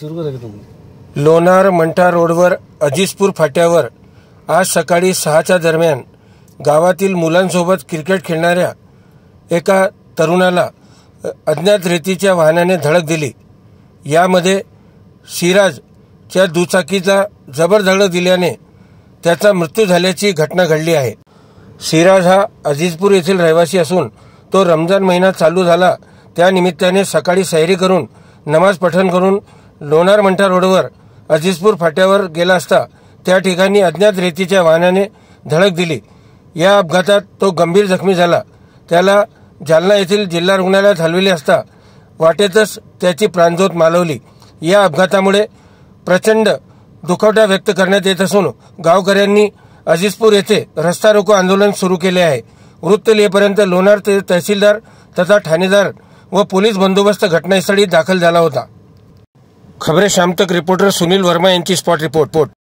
लोणार मंठा रोडवर अजिजपूर फाट्यावर आज सकाळी 6च्या दरम्यान गावातील मुलांसोबत क्रिकेट खेळणाऱ्या एका तरुणाला अज्ञात रेतीच्या वाहनाने धडक दिली। यामध्ये सिराजच्या दुचाकीचा जबर धडक दिल्याने त्याचा मृत्यू झाल्याची घटना घडली आहे। सिराज हा अजिजपूर येथील रहिवासी असून तो रमजान महिना चालू झाला त्या निमित्ताने सकाळी सैरी करून नमाज पठण करून लोणार मंठा रोडवर अजिजपूर फाट्यावर गेला असता त्या ठिकाणी अज्ञात रेतीच्या वाहनाने धडक दिली। या अपघातात तो गंभीर जखमी झाला। त्याला जालना येथील जिल्हा रुग्णालयात हलविले असता वाटेतच त्याची प्राणज्योत मालवली। या अपघातामुळे प्रचंड दुखवटा व्यक्त करण्यात येत असून गावकऱ्यांनी अजिजपूर येथे रस्ता रोको आंदोलन सुरू केले आहे। वृत्त येईपर्यंत लोणार तहसीलदार तथा ठाणेदार व पोलीस बंदोबस्त घटनास्थळी दाखल झाला होता। खबरें शाम तक रिपोर्टर सुनील वर्मा यांची स्पॉट रिपोर्ट।